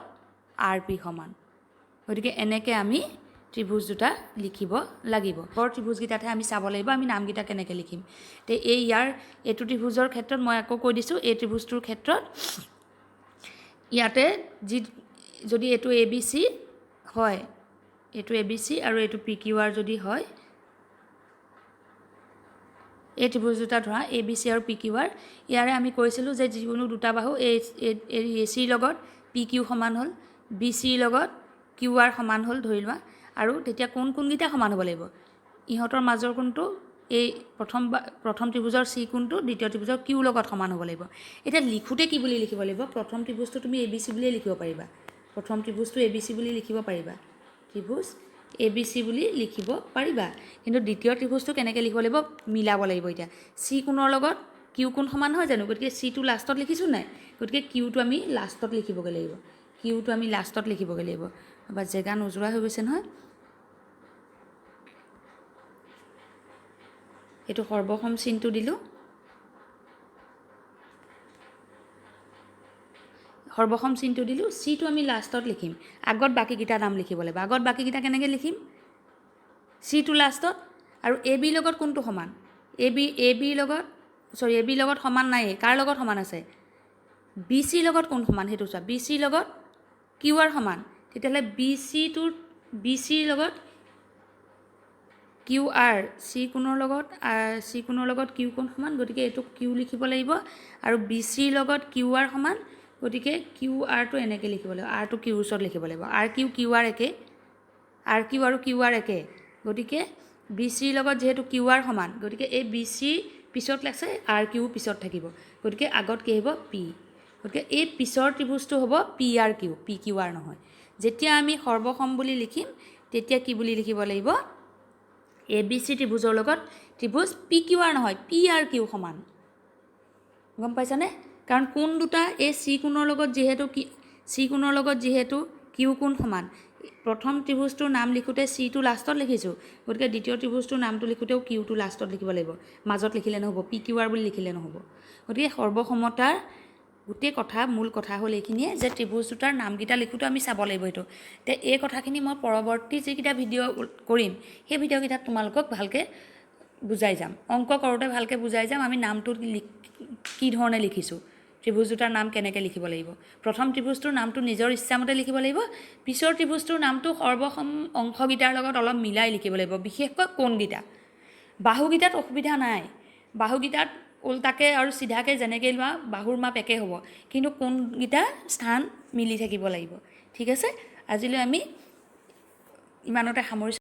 আৰ পি সমান। গতিকে এনেকৈ আমি ত্ৰিভুজ দুটা লিখিব লাগিব। বৰ ত্ৰিভুজকেইটাতহে আমি চাব লাগিব আমি নামকেইটা কেনেকৈ লিখিম। তে এইটো ত্ৰিভুজৰ ক্ষেত্ৰত মই আকৌ কৈ দিছোঁ, এই ত্ৰিভুজটোৰ ক্ষেত্ৰত ইয়াতে যদি এইটো এ বি চি হয়, এইটো এ বি চি আৰু এইটো পি কিউ আৰ যদি হয়, এই ত্ৰিভুজ দুটা ধৰা এ বি চি আৰু পি কিউ আৰ, ইয়াৰে আমি কৈছিলোঁ যে যিকোনো দুটা বাহু এ চিৰ লগত পি কিউ সমান হ'ল, বি চিৰ লগত কিউ আৰ সমান হ'ল ধৰি লোৱা, আৰু তেতিয়া কোনকেইটা সমান হ'ব লাগিব? ইহঁতৰ মাজৰ কোণটো এই প্ৰথম ত্ৰিভুজৰ চি কোণটো দ্বিতীয় ত্ৰিভুজৰ কিউ লগত সমান হ'ব লাগিব। এতিয়া লিখোঁতে কি বুলি লিখিব লাগিব? প্ৰথম ত্ৰিভুজটো তুমি এ বি চি বুলিয়ে লিখিব পাৰিবা। প্ৰথম ত্ৰিভুজটো এ বি চি বুলি লিখিব পাৰিবা, ত্ৰিভুজ এ বি চি বুলি লিখিব পাৰিবা। কিন্তু দ্বিতীয় ত্ৰিভুজটো কেনেকৈ লিখিব লাগিব? মিলাব লাগিব। এতিয়া চি কোণৰ লগত কিউ কোণ সমান হয় জানো? গতিকে চিটো লাষ্টত লিখিছোঁ নাই? গতিকে কিউটো আমি লাষ্টত লিখিবগৈ লাগিব। কিউটো আমি লাষ্টত লিখিবগৈ লাগিব। বা জেগা নোযোৰা হৈ গৈছে নহয়। এইটো সৰ্বসম চিনটো দিলোঁ, সৰ্বসম চিনটো দিলোঁ, চিটো আমি লাষ্টত লিখিম, আগত বাকীকেইটা নাম লিখিব লাগিব। আগত বাকীকেইটা কেনেকৈ লিখিম? চিটো লাষ্টত, আৰু এ বিৰ লগত কোনটো সমান? এ বিৰ লগত সমান নাই। কাৰ লগত সমান আছে? বি চিৰ লগত কোন সমান সেইটো চোৱা। বি চিৰ লগত কিউ আৰ সমান, তেতিয়াহ'লে বি চিৰ লগত কিউ আৰ, চি কোণৰ লগত কিউ কোণ সমান, গতিকে এইটো কিউ লিখিব লাগিব। আৰু বি চিৰ লগত কিউ আৰ সমান, গতিকে কিউ আৰটো এনেকৈ লিখিব লাগিব, আৰটো কিউৰ ওচৰত লিখিব লাগিব। আৰ কিউ আৰ একে, আৰ কিউ আৰু কিউ আৰ একে, গতিকে বি চিৰ লগত যিহেতু কিউ আৰ সমান, গতিকে এই বি চি পিছত আছে, আৰ কিউ পিছত থাকিব, গতিকে আগত কি আহিব? পি। গতিকে এই পিছৰ ত্ৰিভুজটো হ'ব P R Q, P Q R নহয়। যেতিয়া আমি সৰ্বসম বুলি লিখিম, তেতিয়া কি বুলি লিখিব লাগিব? এ বি চি ত্ৰিভুজৰ লগত ত্ৰিভুজ পি কিউ আৰ নহয়, পি আৰ কিউ সমান। গম পাইছানে? কাৰণ কোণ দুটা এই চি কোণৰ লগত যিহেতু কিউ কোণ সমান, প্ৰথম ত্ৰিভুজটোৰ নাম লিখোঁতে চিটো লাষ্টত লিখিছোঁ, গতিকে দ্বিতীয় ত্ৰিভুজটোৰ নামটো লিখোঁতেও কিউটো লাষ্টত লিখিব লাগিব, মাজত লিখিলে নহ'ব, পি কিউ আৰ বুলি লিখিলে নহ'ব। গতিকে সৰ্বসমতাৰ গোটেই মূল কথা হ'ল এইখিনিয়ে যে ত্ৰিভুজ দুটাৰ নামকেইটা লিখোঁতে আমি চাব লাগিব এইটো। তে এই কথাখিনি মই পৰৱৰ্তী যিকেইটা ভিডিঅ' কৰিম, সেই ভিডিঅ'কেইটাত তোমালোকক ভালকৈ বুজাই যাম। অংক কৰোঁতে ভালকৈ বুজাই যাম আমি নামটো কি ধৰণে লিখিছোঁ, ত্ৰিভুজ দুটাৰ নাম কেনেকৈ লিখিব লাগিব। প্ৰথম ত্ৰিভুজটোৰ নামটো নিজৰ ইচ্ছামতে লিখিব লাগিব, পিছৰ ত্ৰিভুজটোৰ নামটো সৰ্বসম অংশকেইটাৰ লগত অলপ মিলাই লিখিব লাগিব, বিশেষকৈ কোণকেইটা। বাহুকেইটাত অসুবিধা নাই, বাহুকেইটাত উল্টাকৈ আৰু চিধাকৈ যেনেকৈ লোৱা বাহুৰ মাপ একে হ'ব, কিন্তু কোণকেইটা স্থান মিলি থাকিব লাগিব। ঠিক আছে, আজিলৈ আমি ইমানতে সামৰিছোঁ।